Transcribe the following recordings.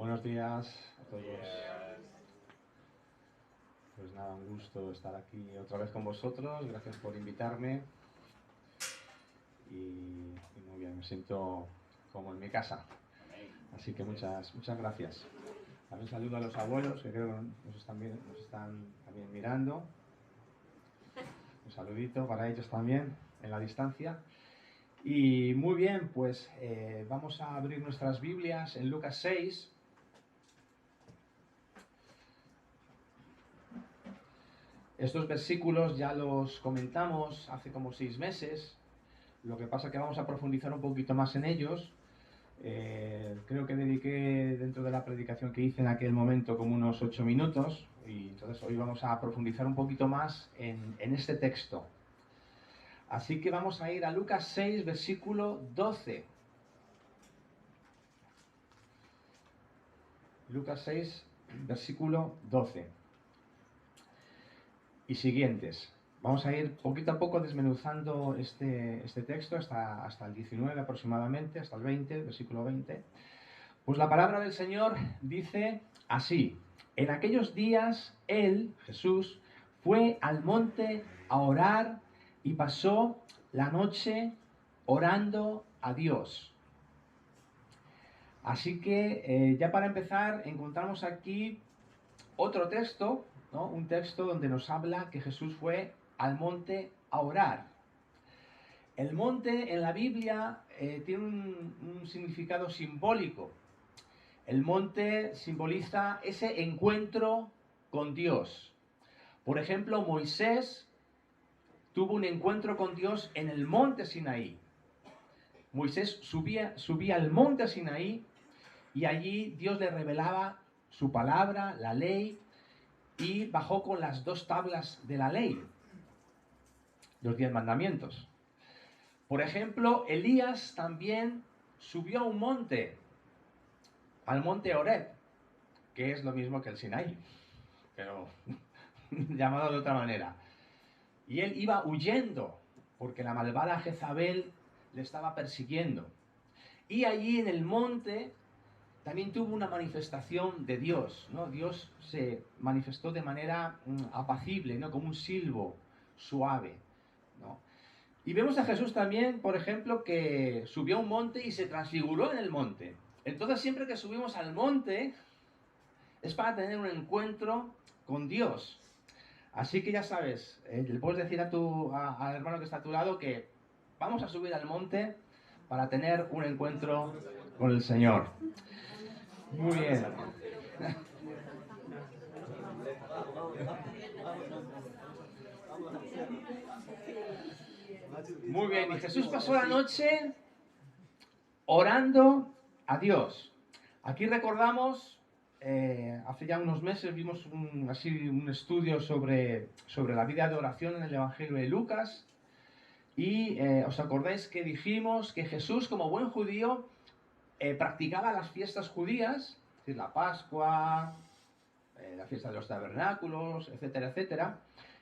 Buenos días a todos. Pues nada, un gusto estar aquí otra vez con vosotros. Gracias por invitarme. Y muy bien, me siento como en mi casa. Así que muchas gracias. Un saludo a los abuelos que creo que nos están también mirando. Un saludito para ellos también en la distancia. Y muy bien, pues vamos a abrir nuestras Biblias en Lucas 6. Estos versículos ya los comentamos hace como 6 meses. Lo que pasa es que vamos a profundizar un poquito más en ellos. Creo que dediqué dentro de la predicación que hice en aquel momento como unos 8 minutos. Y entonces hoy vamos a profundizar un poquito más en este texto. Así que vamos a ir a Lucas 6, versículo 12. Lucas 6, versículo 12. Y siguientes. Vamos a ir poquito a poco desmenuzando este texto hasta el 19 aproximadamente, hasta el 20, versículo 20. Pues la palabra del Señor dice así: en aquellos días él, Jesús, fue al monte a orar y pasó la noche orando a Dios. Así que ya para empezar encontramos aquí otro texto, ¿no? Un texto donde nos habla que Jesús fue al monte a orar. El monte en la Biblia tiene un significado simbólico. El monte simboliza ese encuentro con Dios. Por ejemplo, Moisés tuvo un encuentro con Dios en el monte Sinaí. Moisés subía al monte Sinaí y allí Dios le revelaba su palabra, la ley, y bajó con las 2 tablas de la ley, los 10 mandamientos. Por ejemplo, Elías también subió a un monte, al monte Horeb, que es lo mismo que el Sinaí, pero llamado de otra manera. Y él iba huyendo, porque la malvada Jezabel le estaba persiguiendo. Y allí en el monte también tuvo una manifestación de Dios, ¿no? Dios se manifestó de manera apacible, ¿no? Como un silbo suave, ¿no? Y vemos a Jesús también, por ejemplo, que subió a un monte y se transfiguró en el monte. Entonces siempre que subimos al monte es para tener un encuentro con Dios. Así que ya sabes, le puedes decir al hermano que está a tu lado que vamos a subir al monte para tener un encuentro con el Señor. Muy bien. Muy bien, y Jesús pasó la noche orando a Dios. Aquí recordamos, hace ya unos meses vimos un estudio sobre la vida de oración en el Evangelio de Lucas. Y os acordáis que dijimos que Jesús, como buen judío, practicaba las fiestas judías, es decir, la Pascua, la fiesta de los tabernáculos, etcétera, etcétera,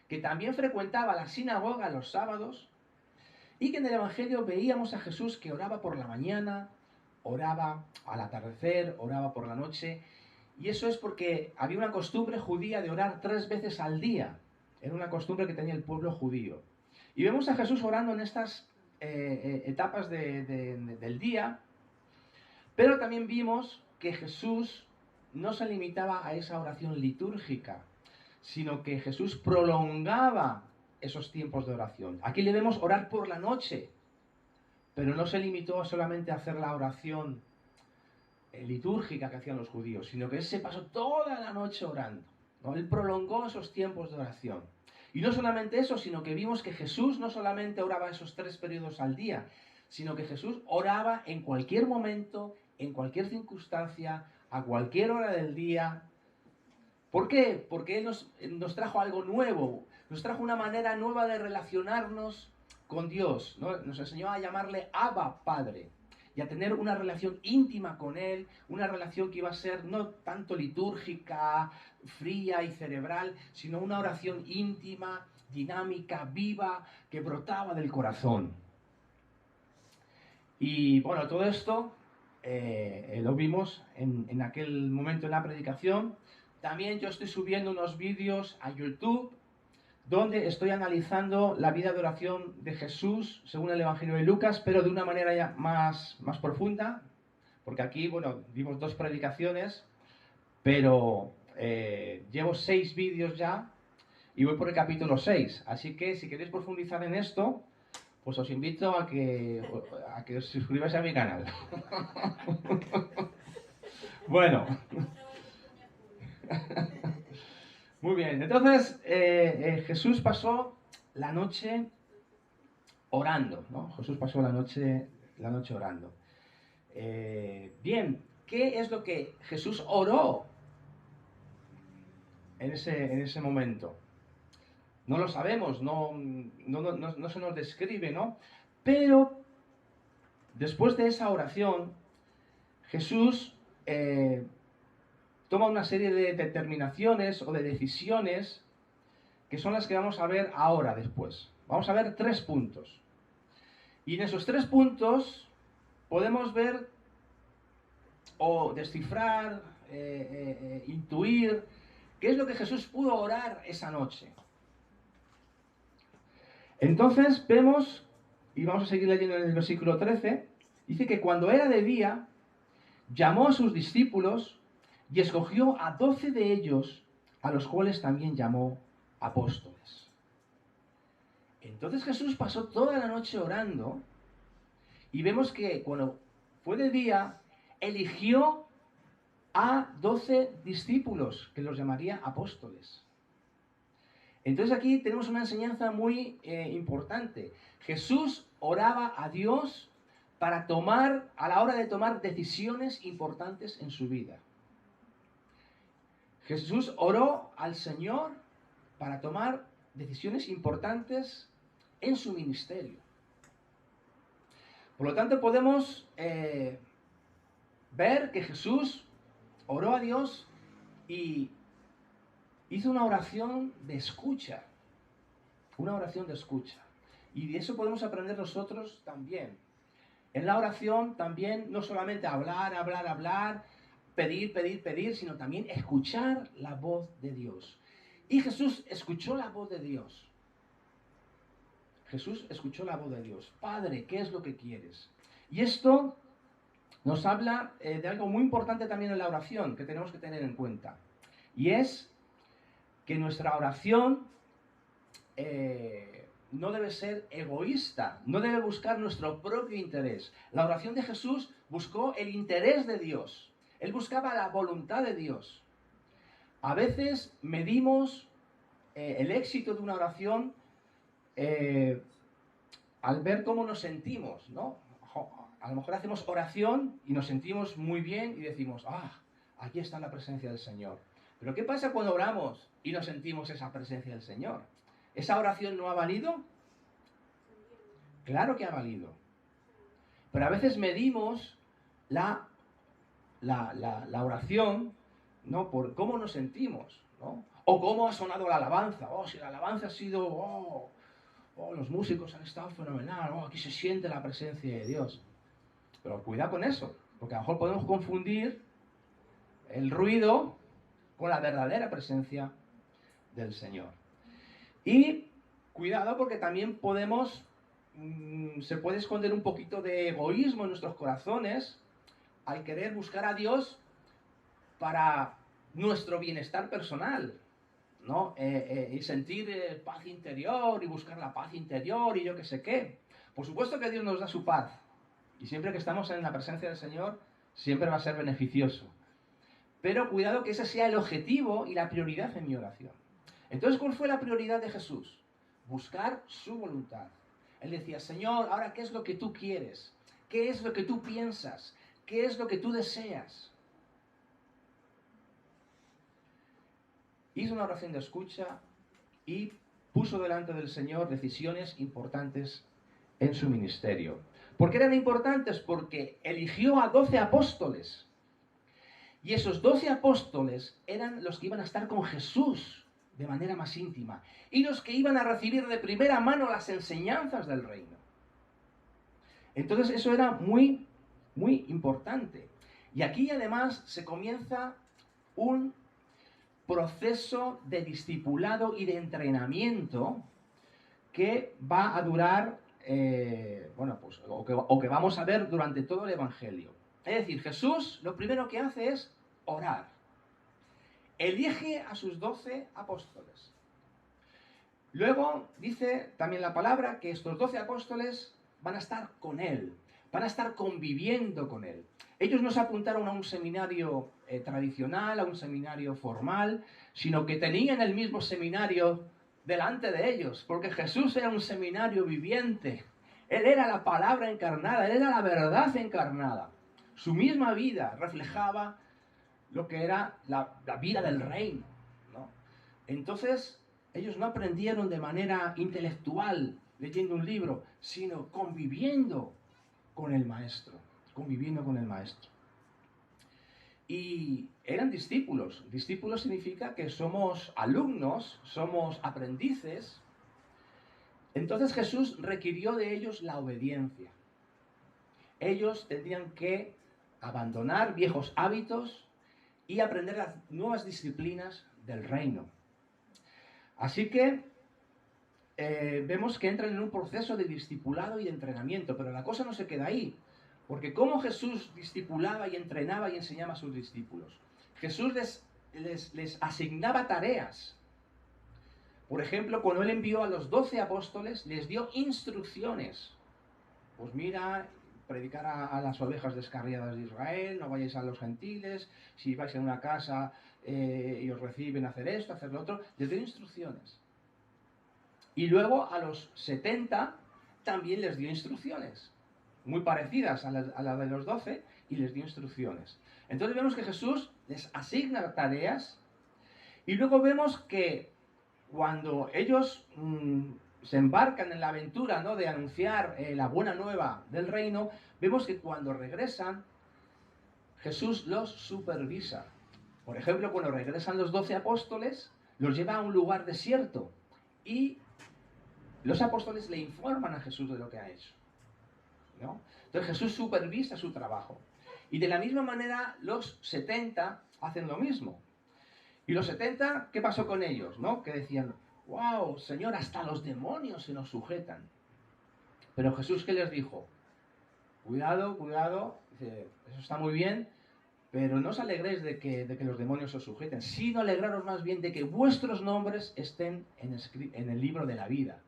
que también frecuentaba la sinagoga los sábados, y que en el Evangelio veíamos a Jesús que oraba por la mañana, oraba al atardecer, oraba por la noche, y eso es porque había una costumbre judía de orar 3 veces al día. Era una costumbre que tenía el pueblo judío. Y vemos a Jesús orando en estas etapas del día, pero también vimos que Jesús no se limitaba a esa oración litúrgica, sino que Jesús prolongaba esos tiempos de oración. Aquí le vemos orar por la noche, pero no se limitó solamente a hacer la oración litúrgica que hacían los judíos, sino que él se pasó toda la noche orando, ¿no? Él prolongó esos tiempos de oración. Y no solamente eso, sino que vimos que Jesús no solamente oraba esos 3 periodos al día, sino que Jesús oraba en cualquier momento, en cualquier circunstancia, a cualquier hora del día. ¿Por qué? Porque Él nos trajo algo nuevo, nos trajo una manera nueva de relacionarnos con Dios, ¿no? Nos enseñó a llamarle Abba, Padre, y a tener una relación íntima con Él, una relación que iba a ser no tanto litúrgica, fría y cerebral, sino una oración íntima, dinámica, viva, que brotaba del corazón. Y bueno, todo esto lo vimos en aquel momento en la predicación. También yo estoy subiendo unos vídeos a YouTube donde estoy analizando la vida de oración de Jesús según el Evangelio de Lucas, pero de una manera ya más profunda, porque aquí, bueno, dimos 2 predicaciones, pero llevo 6 vídeos ya y voy por el capítulo 6, así que si queréis profundizar en esto, pues os invito a que os suscribáis a mi canal. Bueno. Muy bien, entonces Jesús pasó la noche orando, ¿no? Jesús pasó la noche orando. Bien, ¿qué es lo que Jesús oró en ese momento? No lo sabemos, no se nos describe, ¿no? Pero después de esa oración, Jesús toma una serie de determinaciones o de decisiones que son las que vamos a ver ahora después. Vamos a ver 3 puntos. Y en esos 3 puntos podemos ver o descifrar, intuir qué es lo que Jesús pudo orar esa noche. Entonces vemos, y vamos a seguir leyendo en el versículo 13, dice que cuando era de día, llamó a sus discípulos y escogió a 12 de ellos, a los cuales también llamó apóstoles. Entonces Jesús pasó toda la noche orando y vemos que cuando fue de día, eligió a 12 discípulos, que los llamaría apóstoles. Entonces aquí tenemos una enseñanza muy importante. Jesús oraba a Dios para a la hora de tomar decisiones importantes en su vida. Jesús oró al Señor para tomar decisiones importantes en su ministerio. Por lo tanto, podemos ver que Jesús oró a Dios y hizo una oración de escucha. Una oración de escucha. Y de eso podemos aprender nosotros también. En la oración también no solamente hablar, pedir, sino también escuchar la voz de Dios. Y Jesús escuchó la voz de Dios. Jesús escuchó la voz de Dios. Padre, ¿qué es lo que quieres? Y esto nos habla de algo muy importante también en la oración que tenemos que tener en cuenta. Y es que nuestra oración no debe ser egoísta, no debe buscar nuestro propio interés. La oración de Jesús buscó el interés de Dios. Él buscaba la voluntad de Dios. A veces medimos el éxito de una oración al ver cómo nos sentimos, ¿no? A lo mejor hacemos oración y nos sentimos muy bien y decimos, aquí está la presencia del Señor. Pero ¿qué pasa cuando oramos y no sentimos esa presencia del Señor? ¿Esa oración no ha valido? Claro que ha valido. Pero a veces medimos la oración, ¿no? Por cómo nos sentimos, ¿no? O cómo ha sonado la alabanza. Si la alabanza ha sido... los músicos han estado fenomenal, aquí se siente la presencia de Dios. Pero cuidado con eso, porque a lo mejor podemos confundir el ruido con la verdadera presencia del Señor. Y cuidado porque también se puede esconder un poquito de egoísmo en nuestros corazones al querer buscar a Dios para nuestro bienestar personal, ¿no? Y sentir paz interior y buscar la paz interior y yo qué sé qué. Por supuesto que Dios nos da su paz y siempre que estamos en la presencia del Señor siempre va a ser beneficioso. Pero cuidado que ese sea el objetivo y la prioridad en mi oración. Entonces, ¿cuál fue la prioridad de Jesús? Buscar su voluntad. Él decía, Señor, ahora ¿qué es lo que tú quieres? ¿Qué es lo que tú piensas? ¿Qué es lo que tú deseas? Hizo una oración de escucha y puso delante del Señor decisiones importantes en su ministerio. ¿Por qué eran importantes? Porque eligió a 12 apóstoles. Y esos 12 apóstoles eran los que iban a estar con Jesús de manera más íntima y los que iban a recibir de primera mano las enseñanzas del reino. Entonces eso era muy muy importante. Y aquí además se comienza un proceso de discipulado y de entrenamiento que va a durar, o que vamos a ver durante todo el Evangelio. Es decir, Jesús lo primero que hace es orar. Elige a sus 12 apóstoles. Luego dice también la palabra que estos 12 apóstoles van a estar con él, van a estar conviviendo con él. Ellos no se apuntaron a un seminario tradicional, a un seminario formal, sino que tenían el mismo seminario delante de ellos, porque Jesús era un seminario viviente. Él era la palabra encarnada, él era la verdad encarnada. Su misma vida reflejaba lo que era la vida del reino, ¿no? Entonces, ellos no aprendieron de manera intelectual, leyendo un libro, sino conviviendo con el maestro, conviviendo con el maestro. Y eran discípulos. Discípulos significa que somos alumnos, somos aprendices. Entonces Jesús requirió de ellos la obediencia. Ellos tendrían que abandonar viejos hábitos y aprender las nuevas disciplinas del reino. Así que vemos que entran en un proceso de discipulado y de entrenamiento, pero la cosa no se queda ahí, porque ¿cómo Jesús discipulaba y entrenaba y enseñaba a sus discípulos? Jesús les asignaba tareas. Por ejemplo, cuando él envió a los 12 apóstoles, les dio instrucciones. Pues mira, predicar a las ovejas descarriadas de Israel, no vayáis a los gentiles, si vais a una casa y os reciben, hacer esto, hacer lo otro. Les dio instrucciones. Y luego a los 70 también les dio instrucciones, muy parecidas a la de los 12, y les dio instrucciones. Entonces vemos que Jesús les asigna tareas, y luego vemos que cuando ellos se embarcan en la aventura, ¿no?, de anunciar la buena nueva del reino, vemos que cuando regresan, Jesús los supervisa. Por ejemplo, cuando regresan los 12 apóstoles, los lleva a un lugar desierto y los apóstoles le informan a Jesús de lo que ha hecho, ¿no? Entonces Jesús supervisa su trabajo. Y de la misma manera los 70 hacen lo mismo. Y los 70, ¿qué pasó con ellos? ¿No? Que decían, wow, Señor, hasta los demonios se nos sujetan. Pero Jesús, ¿qué les dijo? Cuidado, cuidado, dice, eso está muy bien, pero no os alegréis de que los demonios os sujeten, sino alegraros más bien de que vuestros nombres estén en el libro de la vida.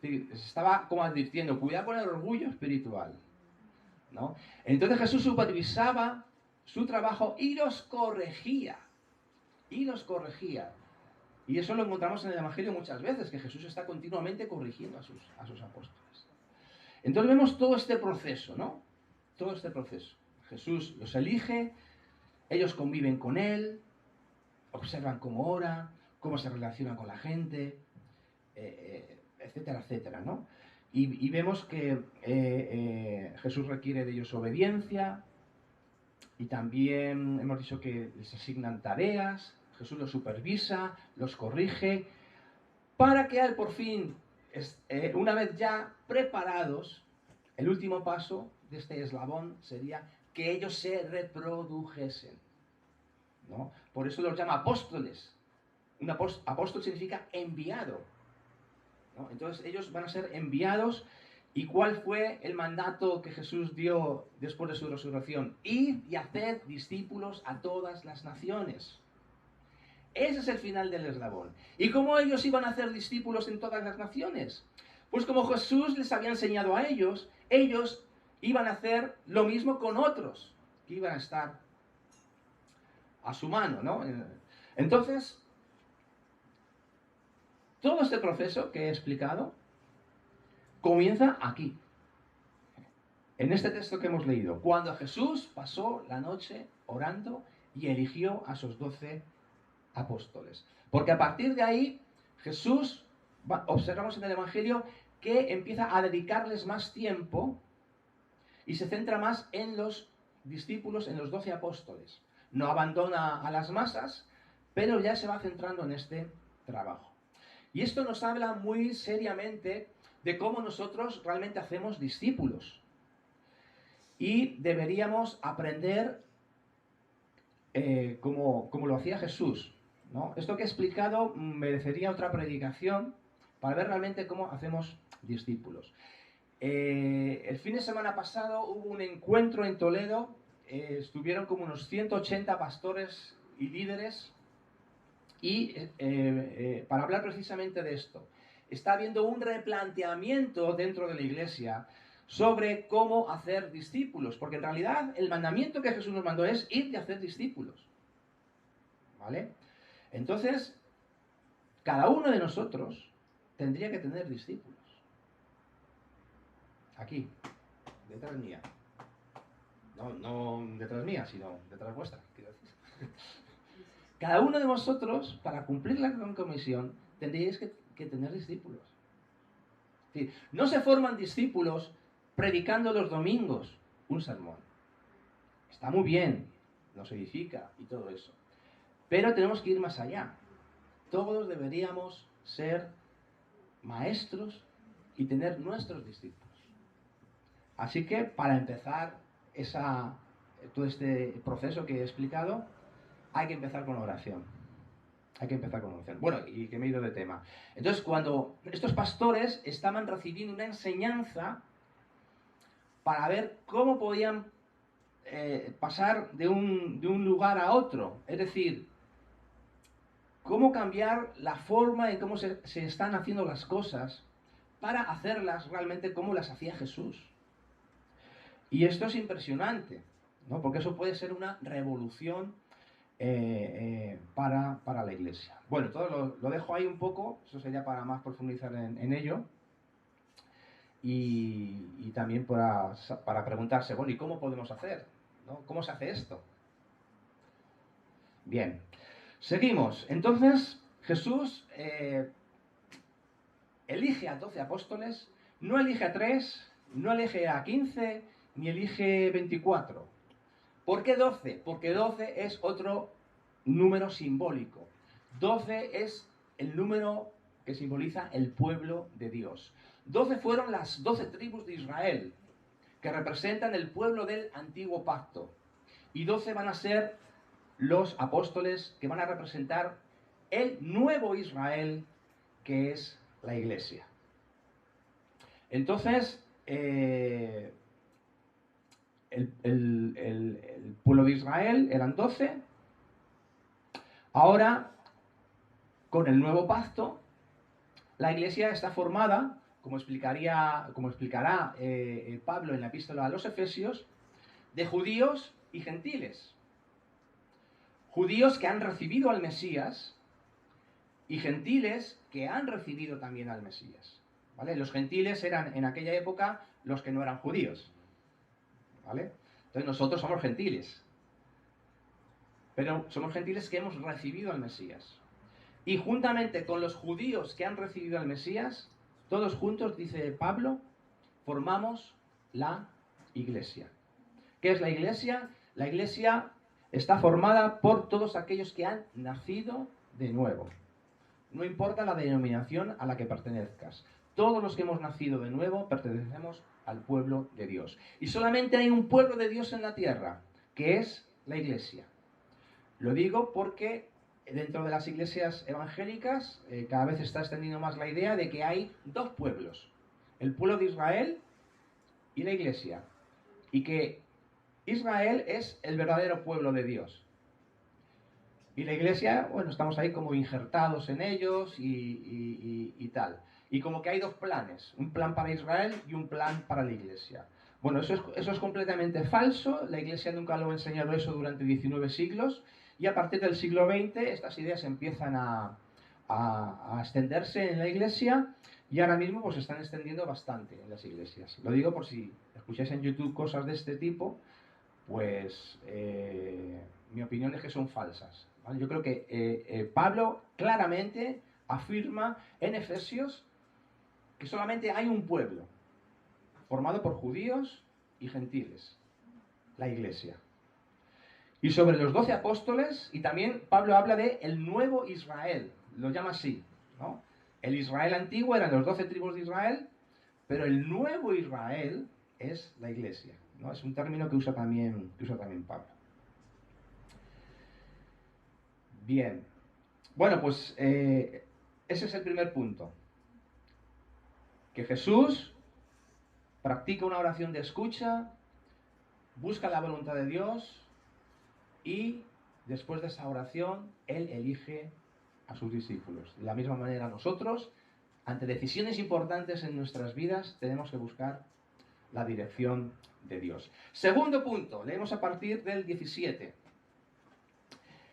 Estaba como advirtiendo, cuidado con el orgullo espiritual, ¿no? Entonces Jesús supervisaba su trabajo y los corregía. Y los corregía. Y eso lo encontramos en el Evangelio muchas veces, que Jesús está continuamente corrigiendo a sus apóstoles. Entonces vemos todo este proceso, ¿no? Todo este proceso. Jesús los elige, ellos conviven con él, observan cómo ora, cómo se relaciona con la gente, etcétera, etcétera, ¿no? Y vemos que Jesús requiere de ellos obediencia, y también hemos dicho que les asignan tareas, Jesús los supervisa, los corrige, para que por fin, una vez ya preparados, el último paso de este eslabón sería que ellos se reprodujesen, ¿no? Por eso los llama apóstoles. Un apóstol significa enviado, ¿no? Entonces ellos van a ser enviados. ¿Y cuál fue el mandato que Jesús dio después de su resurrección? Id y haced discípulos a todas las naciones. Ese es el final del eslabón. ¿Y cómo ellos iban a hacer discípulos en todas las naciones? Pues como Jesús les había enseñado a ellos, ellos iban a hacer lo mismo con otros, que iban a estar a su mano, ¿no? Entonces, todo este proceso que he explicado comienza aquí, en este texto que hemos leído, cuando Jesús pasó la noche orando y eligió a sus 12 apóstoles. Porque a partir de ahí, Jesús, observamos en el Evangelio, que empieza a dedicarles más tiempo y se centra más en los discípulos, en los 12 apóstoles. No abandona a las masas, pero ya se va centrando en este trabajo. Y esto nos habla muy seriamente de cómo nosotros realmente hacemos discípulos. y deberíamos aprender como lo hacía Jesús, ¿no? Esto que he explicado merecería otra predicación para ver realmente cómo hacemos discípulos. El fin de semana pasado hubo un encuentro en Toledo, estuvieron como unos 180 pastores y líderes y para hablar precisamente de esto. Está habiendo un replanteamiento dentro de la iglesia sobre cómo hacer discípulos, porque en realidad el mandamiento que Jesús nos mandó es ir y hacer discípulos, ¿vale? Entonces, cada uno de nosotros tendría que tener discípulos. Aquí, detrás mía. No detrás mía, sino detrás vuestra, quiero decir. Cada uno de vosotros, para cumplir la gran comisión, tendríais que tener discípulos. Es decir, no se forman discípulos predicando los domingos un sermón. Está muy bien, nos edifica y todo eso. Pero tenemos que ir más allá. Todos deberíamos ser maestros y tener nuestros discípulos. Así que para empezar todo este proceso que he explicado, hay que empezar con la oración. Hay que empezar con la oración. Bueno, y que me he ido de tema. Entonces, cuando estos pastores estaban recibiendo una enseñanza para ver cómo podían pasar de un lugar a otro, es decir, cómo cambiar la forma en cómo se están haciendo las cosas para hacerlas realmente como las hacía Jesús. Y esto es impresionante, ¿no? Porque eso puede ser una revolución para la iglesia. Bueno, todo lo dejo ahí un poco, eso sería para más profundizar en ello. Y también para preguntarse, bueno, ¿y cómo podemos hacer? ¿No? ¿Cómo se hace esto? Bien, seguimos. Entonces, Jesús elige a 12 apóstoles, no elige a 3, no elige a 15, ni elige 24. ¿Por qué 12? Porque 12 es otro número simbólico. 12 es el número que simboliza el pueblo de Dios. 12 fueron las 12 tribus de Israel, que representan el pueblo del antiguo pacto. Y 12 van a ser los apóstoles que van a representar el nuevo Israel, que es la iglesia. Entonces, el pueblo de Israel eran 12. Ahora, con el nuevo pacto, la iglesia está formada, como explicará Pablo en la epístola a los Efesios, de judíos y gentiles. Judíos que han recibido al Mesías y gentiles que han recibido también al Mesías. ¿Vale? Los gentiles eran en aquella época los que no eran judíos. ¿Vale? Entonces nosotros somos gentiles. Pero somos gentiles que hemos recibido al Mesías. Y juntamente con los judíos que han recibido al Mesías, todos juntos, dice Pablo, formamos la iglesia. ¿Qué es la iglesia? La iglesia está formada por todos aquellos que han nacido de nuevo. No importa la denominación a la que pertenezcas. Todos los que hemos nacido de nuevo pertenecemos al pueblo de Dios. Y solamente hay un pueblo de Dios en la tierra, que es la iglesia. Lo digo porque dentro de las iglesias evangélicas cada vez se está extendiendo más la idea de que hay dos pueblos. El pueblo de Israel y la iglesia. Y que Israel es el verdadero pueblo de Dios. Y la iglesia, bueno, estamos ahí como injertados en ellos y tal. Y como que hay dos planes, un plan para Israel y un plan para la iglesia. Bueno, eso es completamente falso, la iglesia nunca lo ha enseñado eso durante 19 siglos, y a partir del siglo XX estas ideas empiezan a extenderse en la iglesia, y ahora mismo pues se están extendiendo bastante en las iglesias. Lo digo por si escucháis en YouTube cosas de este tipo, pues mi opinión es que son falsas. ¿Vale? Yo creo que Pablo claramente afirma en Efesios que solamente hay un pueblo, formado por judíos y gentiles, la iglesia. Y sobre los 12 apóstoles, y también Pablo habla de el nuevo Israel, lo llama así, ¿no? El Israel antiguo eran los 12 tribus de Israel, pero el nuevo Israel es la iglesia. ¿no? Es un término que usa también Pablo. Bien. Bueno, pues ese es el primer punto. Que Jesús practica una oración de escucha, busca la voluntad de Dios y después de esa oración, Él elige a sus discípulos. De la misma manera nosotros, ante decisiones importantes en nuestras vidas, tenemos que buscar la dirección de Dios. Segundo punto, leemos a partir del 17.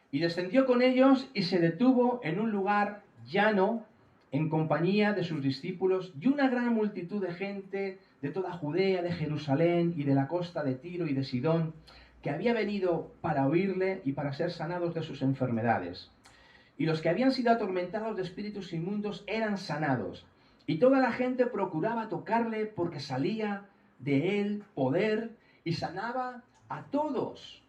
Y descendió con ellos y se detuvo en un lugar llano en compañía de sus discípulos y una gran multitud de gente de toda Judea, de Jerusalén y de la costa de Tiro y de Sidón, que había venido para oírle y para ser sanados de sus enfermedades. Y los que habían sido atormentados de espíritus inmundos eran sanados. Y toda la gente procuraba tocarle porque salía de él poder y sanaba a todos.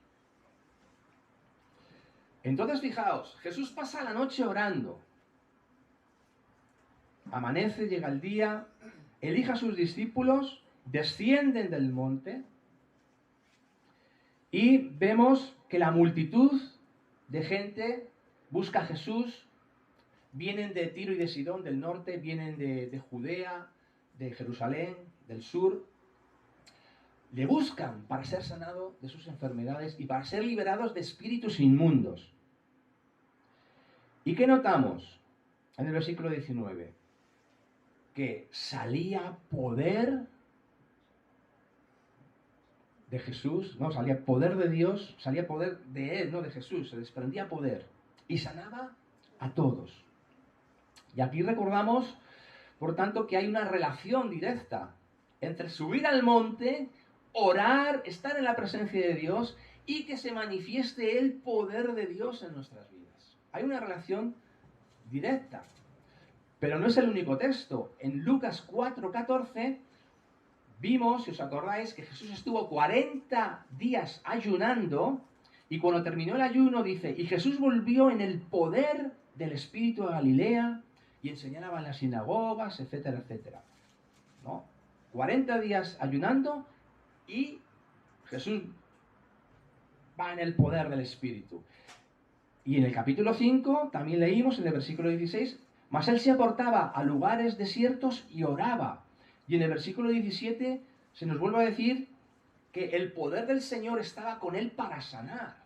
Entonces fijaos, Jesús pasa la noche orando. Amanece, llega el día, elige a sus discípulos, descienden del monte y vemos que la multitud de gente busca a Jesús. Vienen de Tiro y de Sidón, del norte, vienen de Judea, de Jerusalén, del sur. Le buscan para ser sanado de sus enfermedades y para ser liberados de espíritus inmundos. ¿Y qué notamos en el versículo 19? Que salía poder de Jesús, no, salía poder de Dios, salía poder de Él, no de Jesús, se desprendía poder y sanaba a todos. Y aquí recordamos, por tanto, que hay una relación directa entre subir al monte, orar, estar en la presencia de Dios y que se manifieste el poder de Dios en nuestras vidas. Hay una relación directa. Pero no es el único texto. En Lucas 4:14 vimos, si os acordáis, que Jesús estuvo 40 días ayunando y cuando terminó el ayuno dice, y Jesús volvió en el poder del Espíritu a Galilea y enseñaba en las sinagogas, etcétera, etcétera. ¿No? 40 días ayunando y Jesús va en el poder del Espíritu. Y en el capítulo 5 también leímos en el versículo 16, mas él se aportaba a lugares desiertos y oraba. Y en el versículo 17 se nos vuelve a decir que el poder del Señor estaba con él para sanar.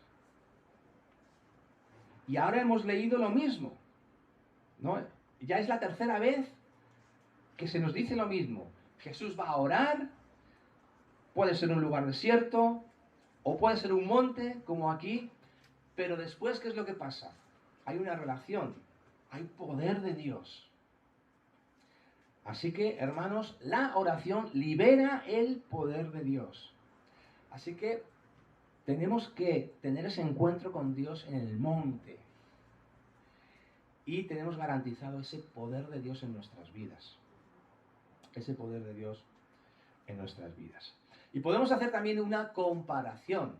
Y ahora hemos leído lo mismo, ¿no? Ya es la tercera vez que se nos dice lo mismo. Jesús va a orar, puede ser un lugar desierto, o puede ser un monte, como aquí, pero después, ¿qué es lo que pasa? Hay una relación, hay poder de Dios. Así que, hermanos, la oración libera el poder de Dios. Así que tenemos que tener ese encuentro con Dios en el monte. Y tenemos garantizado ese poder de Dios en nuestras vidas. Ese poder de Dios en nuestras vidas. Y podemos hacer también una comparación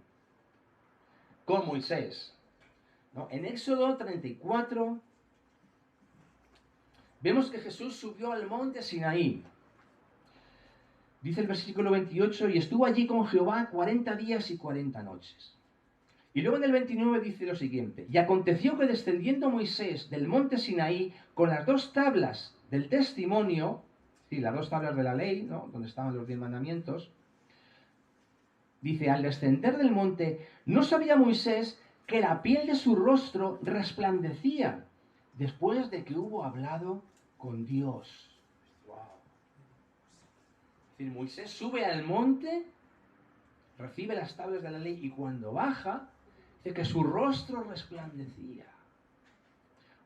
con Moisés, ¿no? En Éxodo 34 vemos que Jesús subió al monte Sinaí. Dice el versículo 28, y estuvo allí con Jehová 40 días y 40 noches. Y luego en el 29 dice lo siguiente, y aconteció que descendiendo Moisés del monte Sinaí con las 2 tablas del testimonio, sí, las 2 tablas de la ley, ¿no? Donde estaban los 10 mandamientos, dice, al descender del monte, no sabía Moisés que la piel de su rostro resplandecía después de que hubo hablado con Dios. Wow. Es decir, Moisés sube al monte, recibe las tablas de la ley y cuando baja, dice que su rostro resplandecía.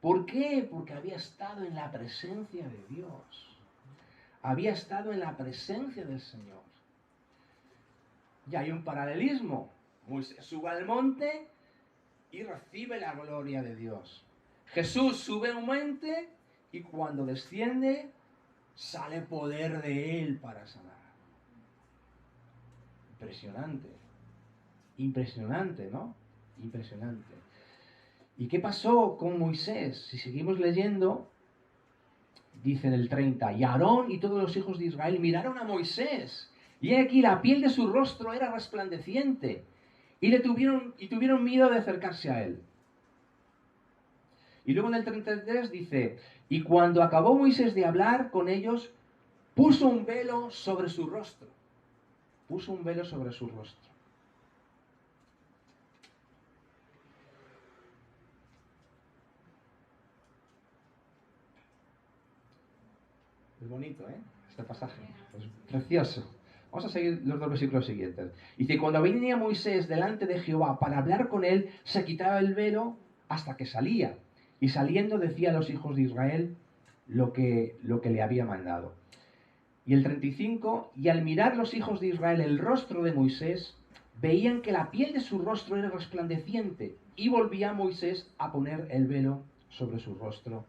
¿Por qué? Porque había estado en la presencia de Dios. Había estado en la presencia del Señor. Y hay un paralelismo. Moisés sube al monte y recibe la gloria de Dios. Jesús sube al monte y cuando desciende sale poder de él para sanar. Impresionante. Impresionante, ¿no? Impresionante. ¿Y qué pasó con Moisés? Si seguimos leyendo, dice en el 30, y Aarón y todos los hijos de Israel miraron a Moisés Y aquí la piel de su rostro era resplandeciente, y tuvieron miedo de acercarse a él. Y luego en el 33 dice, y cuando acabó Moisés de hablar con ellos, puso un velo sobre su rostro. Puso un velo sobre su rostro. Es bonito, ¿eh? Este pasaje. Es precioso. Vamos a seguir los dos versículos siguientes. Dice, cuando venía Moisés delante de Jehová para hablar con él, se quitaba el velo hasta que salía. Y saliendo decía a los hijos de Israel lo que le había mandado. Y el 35, y al mirar los hijos de Israel el rostro de Moisés, veían que la piel de su rostro era resplandeciente, y volvía Moisés a poner el velo sobre su rostro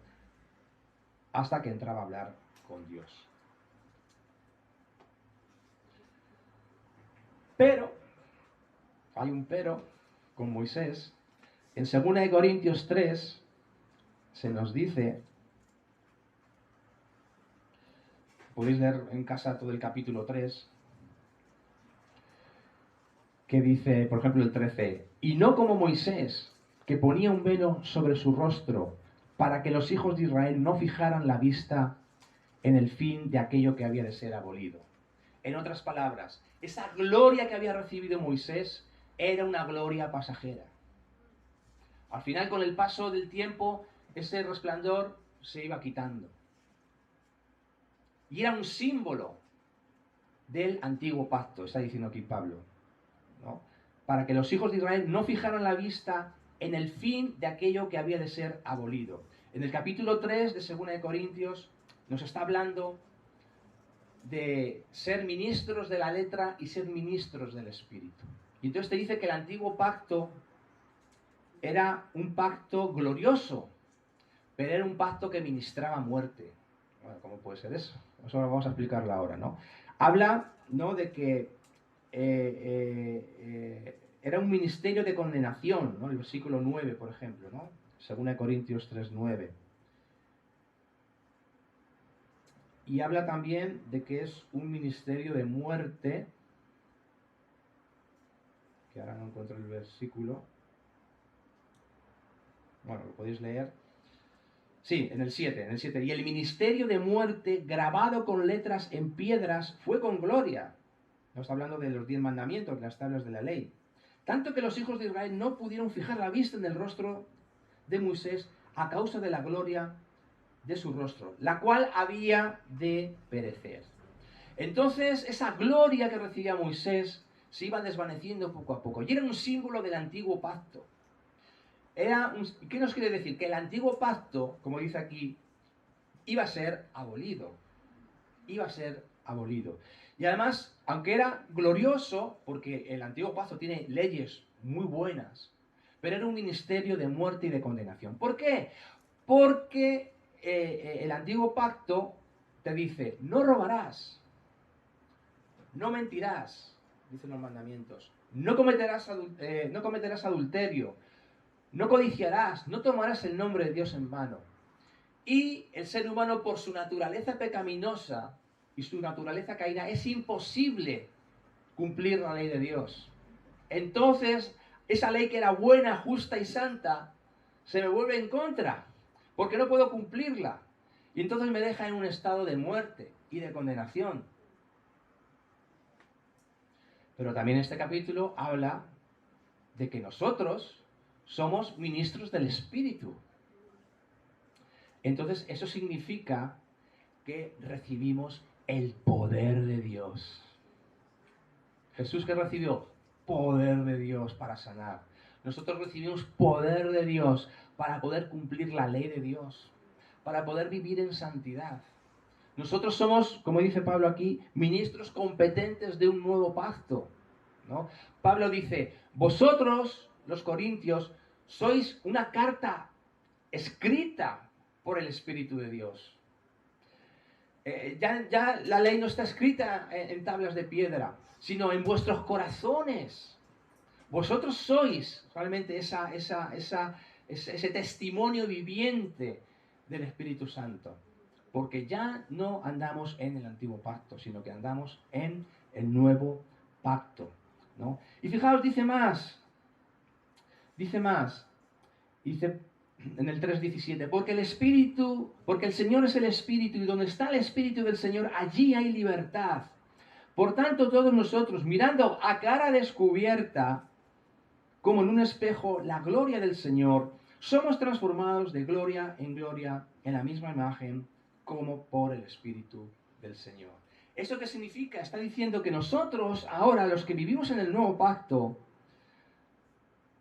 hasta que entraba a hablar con Dios. Pero, hay un pero con Moisés. En 2 Corintios 3 se nos dice, podéis leer en casa todo el capítulo 3, que dice, por ejemplo, el 13, y no como Moisés, que ponía un velo sobre su rostro, para que los hijos de Israel no fijaran la vista en el fin de aquello que había de ser abolido. En otras palabras, esa gloria que había recibido Moisés era una gloria pasajera. Al final, con el paso del tiempo, ese resplandor se iba quitando. Y era un símbolo del antiguo pacto, está diciendo aquí Pablo, ¿no? Para que los hijos de Israel no fijaran la vista en el fin de aquello que había de ser abolido. En el capítulo 3 de 2 de Corintios nos está hablando de ser ministros de la letra y ser ministros del espíritu. Y entonces te dice que el antiguo pacto era un pacto glorioso, pero era un pacto que ministraba muerte. Bueno, ¿cómo puede ser eso? Eso lo vamos a explicarlo ahora, ¿no? Habla, ¿no?, de que era un ministerio de condenación, ¿no? El versículo 9, por ejemplo, ¿no? 2 Corintios 3:9. Y habla también de que es un ministerio de muerte, que ahora no encuentro el versículo. Bueno, lo podéis leer. Sí, en el 7. Y el ministerio de muerte, grabado con letras en piedras, fue con gloria. Estamos hablando de los 10 mandamientos, las tablas de la ley. Tanto que los hijos de Israel no pudieron fijar la vista en el rostro de Moisés a causa de la gloria de su rostro, la cual había de perecer. Entonces, esa gloria que recibía Moisés se iba desvaneciendo poco a poco. Y era un símbolo del antiguo pacto. ¿Qué nos quiere decir? Que el antiguo pacto, como dice aquí, iba a ser abolido. Iba a ser abolido. Y además, aunque era glorioso, porque el antiguo pacto tiene leyes muy buenas, pero era un ministerio de muerte y de condenación. ¿Por qué? Porque el antiguo pacto te dice, no robarás, no mentirás, dicen los mandamientos, no cometerás adulterio, no codiciarás, no tomarás el nombre de Dios en vano. Y el ser humano, por su naturaleza pecaminosa y su naturaleza caída, es imposible cumplir la ley de Dios. Entonces, esa ley que era buena, justa y santa, se me vuelve en contra, porque no puedo cumplirla. Y entonces me deja en un estado de muerte y de condenación. Pero también este capítulo habla de que nosotros somos ministros del Espíritu. Entonces eso significa que recibimos el poder de Dios. Jesús, que recibió poder de Dios para sanar. Nosotros recibimos poder de Dios para poder cumplir la ley de Dios, para poder vivir en santidad. Nosotros somos, como dice Pablo aquí, ministros competentes de un nuevo pacto, ¿no? Pablo dice, vosotros, los corintios, sois una carta escrita por el Espíritu de Dios. Ya la ley no está escrita en tablas de piedra, sino en vuestros corazones. Vosotros sois realmente ese testimonio viviente del Espíritu Santo. Porque ya no andamos en el antiguo pacto, sino que andamos en el nuevo pacto, ¿no? Y fijaos, dice más, dice en el 3:17, porque el Señor es el Espíritu, y donde está el Espíritu del Señor, allí hay libertad. Por tanto, todos nosotros, mirando a cara descubierta, como en un espejo, la gloria del Señor, somos transformados de gloria en gloria en la misma imagen, como por el Espíritu del Señor. ¿Eso qué significa? Está diciendo que nosotros, ahora, los que vivimos en el nuevo pacto,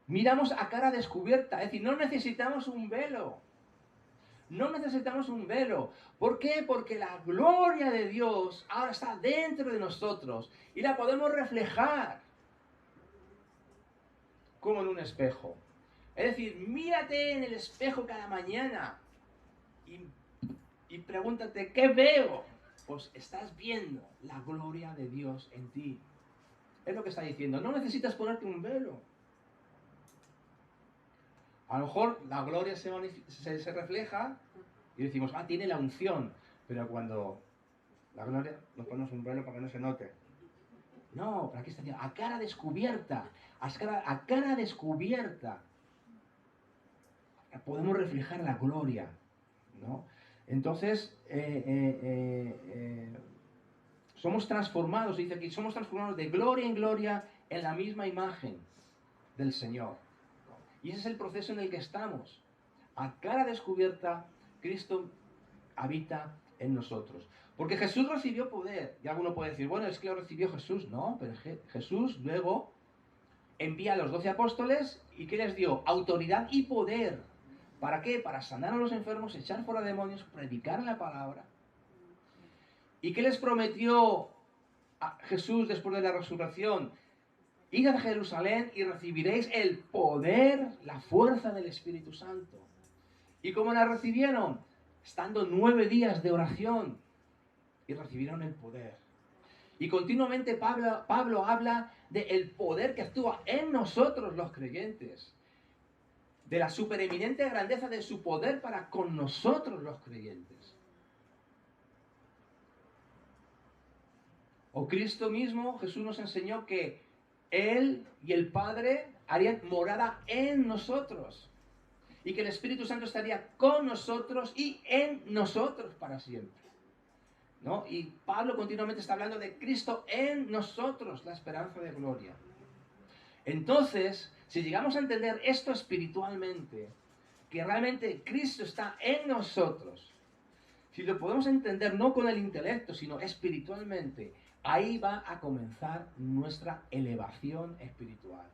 miramos a cara descubierta, es decir, no necesitamos un velo. No necesitamos un velo. ¿Por qué? Porque la gloria de Dios ahora está dentro de nosotros y la podemos reflejar como en un espejo. Es decir, mírate en el espejo cada mañana y pregúntate, ¿qué veo? Pues estás viendo la gloria de Dios en ti. Es lo que está diciendo. No necesitas ponerte un velo. A lo mejor la gloria se refleja y decimos, tiene la unción. Pero cuando la gloria nos ponemos un velo para que no se note. No, pero aquí está diciendo, a cara descubierta. A cara descubierta. Podemos reflejar la gloria, ¿no? Entonces, somos transformados, dice aquí, somos transformados de gloria en gloria en la misma imagen del Señor. Y ese es el proceso en el que estamos. A cara descubierta, Cristo habita en nosotros. Porque Jesús recibió poder. Y alguno puede decir, bueno, es que lo recibió Jesús. No, pero Jesús luego envía a los 12 apóstoles y ¿qué les dio? Autoridad y poder. ¿Para qué? Para sanar a los enfermos, echar fuera demonios, predicar la palabra. ¿Y qué les prometió a Jesús después de la resurrección? Id a Jerusalén y recibiréis el poder, la fuerza del Espíritu Santo. ¿Y cómo la recibieron? Estando 9 días de oración y recibieron el poder. Y continuamente Pablo habla del poder que actúa en nosotros los creyentes, de la supereminente grandeza de su poder para con nosotros los creyentes. O Cristo mismo, Jesús nos enseñó que Él y el Padre harían morada en nosotros. Y que el Espíritu Santo estaría con nosotros y en nosotros para siempre, ¿no? Y Pablo continuamente está hablando de Cristo en nosotros, la esperanza de gloria. Entonces, si llegamos a entender esto espiritualmente, que realmente Cristo está en nosotros, si lo podemos entender no con el intelecto, sino espiritualmente, ahí va a comenzar nuestra elevación espiritual.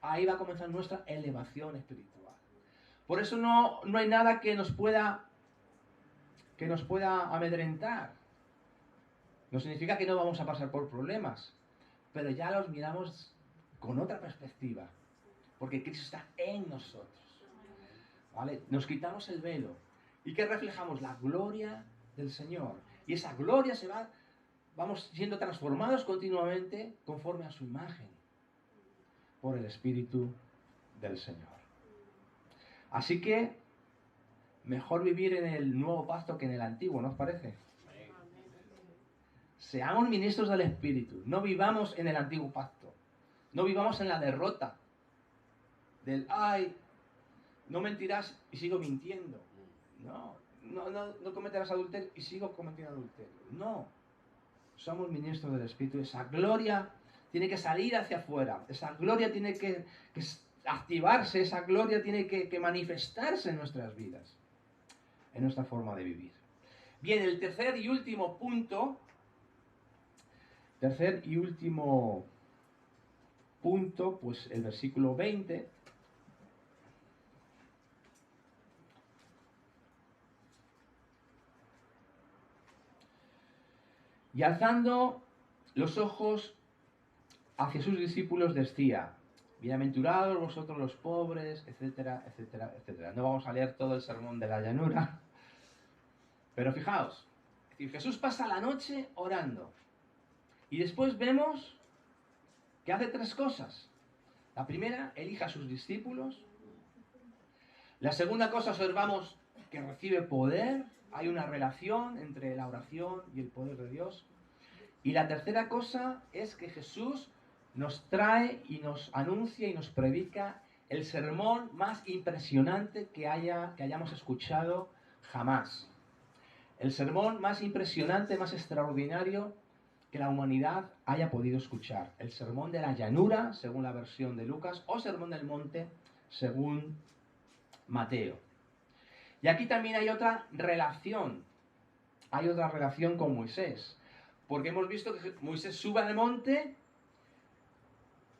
Ahí va a comenzar nuestra elevación espiritual. Por eso no hay nada que nos pueda amedrentar. No significa que no vamos a pasar por problemas, pero ya los miramos con otra perspectiva, porque Cristo está en nosotros, ¿vale? Nos quitamos el velo. ¿Y qué reflejamos? La gloria del Señor. Y esa gloria vamos siendo transformados continuamente conforme a su imagen, por el Espíritu del Señor. Así que, mejor vivir en el nuevo pacto que en el antiguo, ¿no os parece? Seamos ministros del Espíritu. No vivamos en el antiguo pacto. No vivamos en la derrota del, no mentirás y sigo mintiendo. No cometerás adulterio y sigo cometiendo adulterio. No. Somos ministros del Espíritu. Esa gloria tiene que salir hacia afuera. Esa gloria tiene que activarse. Esa gloria tiene que manifestarse en nuestras vidas, en nuestra forma de vivir. Bien, el tercer y último punto, pues el versículo 20. Y alzando los ojos hacia sus discípulos decía, bienaventurados vosotros los pobres, etcétera, etcétera, etcétera. No vamos a leer todo el sermón de la llanura, pero fijaos, es decir, Jesús pasa la noche orando y después vemos que hace 3 cosas. La primera, elige a sus discípulos. La segunda cosa, observamos que recibe poder. Hay una relación entre la oración y el poder de Dios. Y la tercera cosa es que Jesús nos trae y nos anuncia y nos predica el sermón más impresionante que hayamos escuchado jamás. El sermón más impresionante, más extraordinario que la humanidad haya podido escuchar. El sermón de la llanura, según la versión de Lucas, o sermón del monte, según Mateo. Y aquí también hay otra relación. Hay otra relación con Moisés. Porque hemos visto que Moisés sube al monte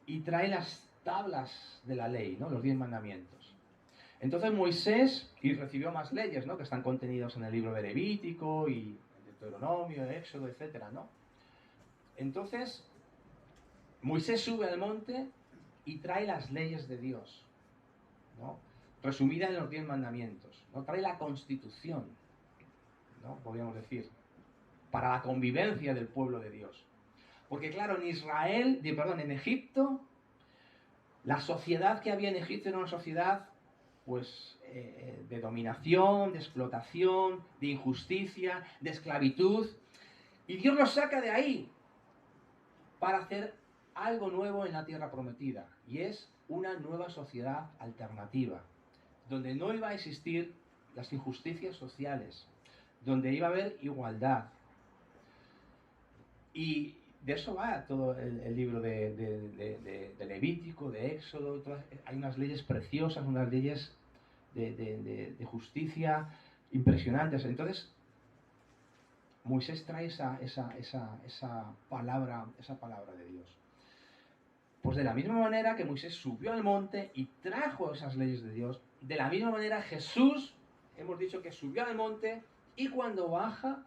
y trae las tablas de la ley, ¿no? Los 10 mandamientos. Entonces Moisés, y recibió más leyes, ¿no? Que están contenidos en el libro de Levítico y de Deuteronomio, de Éxodo, etcétera, ¿no? Entonces, Moisés sube al monte y trae las leyes de Dios, ¿no? Resumida en los 10 mandamientos, ¿no? Trae la constitución, ¿no? Podríamos decir, para la convivencia del pueblo de Dios. Porque claro, en Egipto, la sociedad que había en Egipto era una sociedad pues de dominación, de explotación, de injusticia, de esclavitud. Y Dios los saca de ahí para hacer algo nuevo en la tierra prometida. Y es una nueva sociedad alternativa, donde no iba a existir las injusticias sociales, donde iba a haber igualdad. Y de eso va todo el libro de Levítico, de Éxodo. Hay unas leyes preciosas, unas leyes de justicia impresionantes. Entonces, Moisés trae esa palabra de Dios. Pues de la misma manera que Moisés subió al monte y trajo esas leyes de Dios, de la misma manera Jesús, hemos dicho que subió al monte y cuando baja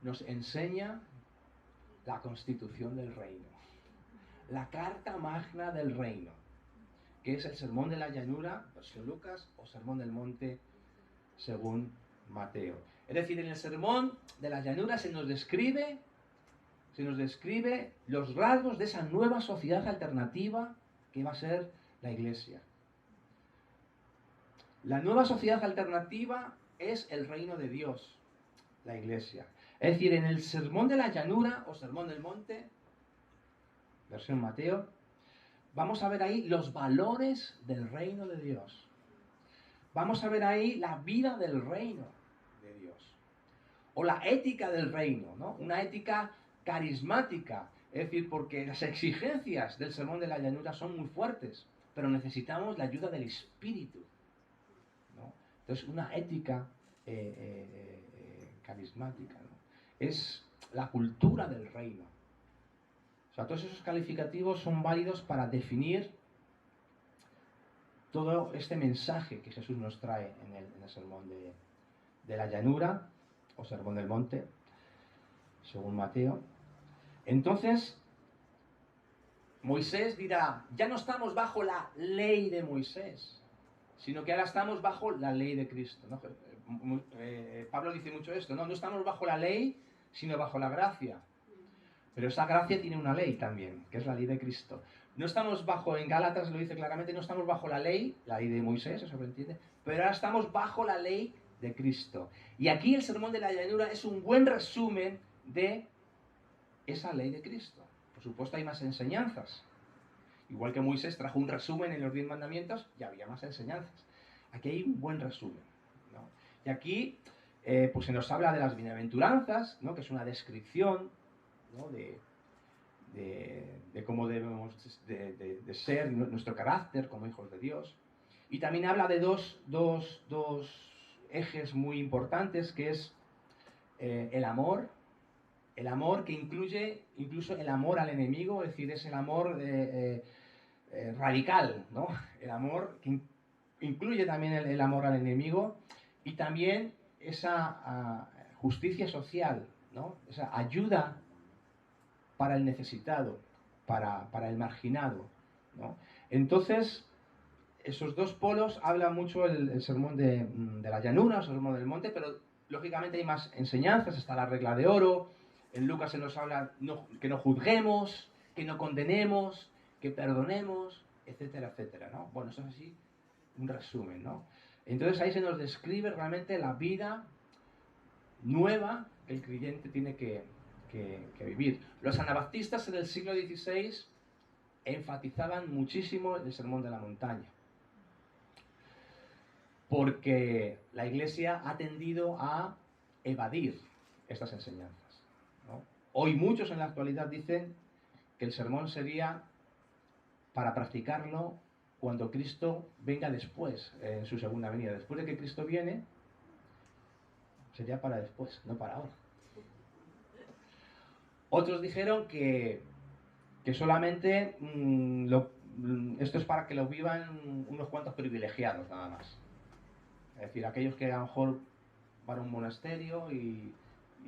nos enseña la constitución del reino, la carta magna del reino, que es el sermón de la llanura, versión Lucas, o sermón del monte, según Mateo. Es decir, en el sermón de la llanura se nos describe los rasgos de esa nueva sociedad alternativa que va a ser la Iglesia. La nueva sociedad alternativa es el reino de Dios, la Iglesia. Es decir, en el sermón de la llanura o sermón del monte, versión Mateo, vamos a ver ahí los valores del reino de Dios. Vamos a ver ahí la vida del reino de Dios. O la ética del reino, ¿no? Una ética carismática. Es decir, porque las exigencias del sermón de la llanura son muy fuertes, pero necesitamos la ayuda del Espíritu, ¿no? Entonces, una ética carismática, ¿no? Es la cultura del reino. O sea, todos esos calificativos son válidos para definir todo este mensaje que Jesús nos trae en el sermón de la llanura o sermón del monte, según Mateo. Entonces, Moisés dirá, ya no estamos bajo la ley de Moisés, sino que ahora estamos bajo la ley de Cristo, ¿no? Pablo dice mucho esto, ¿no? No estamos bajo la ley, sino bajo la gracia. Pero esa gracia tiene una ley también, que es la ley de Cristo. No estamos bajo, en Gálatas lo dice claramente, no estamos bajo la ley de Moisés, eso se entiende, pero ahora estamos bajo la ley de Cristo. Y aquí el sermón de la llanura es un buen resumen de esa ley de Cristo. Por supuesto hay más enseñanzas. Igual que Moisés trajo un resumen en los 10 mandamientos, ya había más enseñanzas. Aquí hay un buen resumen, ¿no? Y aquí pues se nos habla de las bienaventuranzas, ¿no? Que es una descripción, ¿no? de cómo debemos de ser, nuestro carácter como hijos de Dios. Y también habla de dos ejes muy importantes, que es el amor que incluye incluso el amor al enemigo, es decir, es el amor radical, ¿no? El amor que incluye también el amor al enemigo y también esa justicia social, ¿no? Esa ayuda para el necesitado, para el marginado, ¿no? Entonces, esos dos polos hablan mucho el sermón de la llanura, el sermón del monte, pero lógicamente hay más enseñanzas, está la regla de oro, en Lucas se nos habla que no juzguemos, que no condenemos, que perdonemos, etcétera, etcétera, ¿no? Bueno, eso es así, un resumen, ¿no? Entonces ahí se nos describe realmente la vida nueva que el creyente tiene que vivir. Los anabaptistas en el siglo XVI enfatizaban muchísimo el sermón de la montaña, porque la Iglesia ha tendido a evadir estas enseñanzas, ¿no? Hoy muchos en la actualidad dicen que el sermón sería para practicarlo cuando Cristo venga después, en su segunda venida. Después de que Cristo viene, sería para después, no para ahora. Otros dijeron que solamente esto es para que lo vivan unos cuantos privilegiados nada más. Es decir, aquellos que a lo mejor van a un monasterio y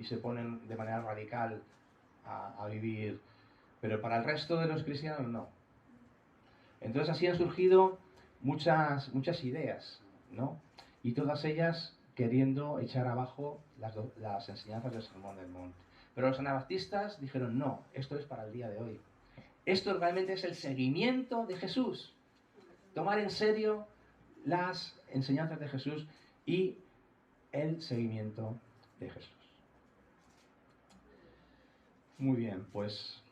se ponen de manera radical a vivir, pero para el resto de los cristianos no. Entonces así han surgido muchas ideas, ¿no? Y todas ellas queriendo echar abajo las enseñanzas del Sermón del Monte. Pero los anabaptistas dijeron, no, esto es para el día de hoy. Esto realmente es el seguimiento de Jesús. Tomar en serio las enseñanzas de Jesús y el seguimiento de Jesús. Muy bien, pues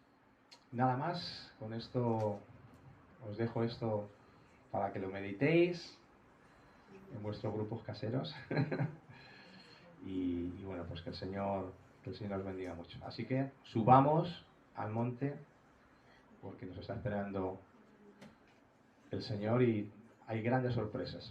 nada más. Con esto os dejo esto para que lo meditéis en vuestros grupos caseros. y bueno, pues que el Señor os bendiga mucho. Así que subamos al monte, porque nos está esperando el Señor y hay grandes sorpresas.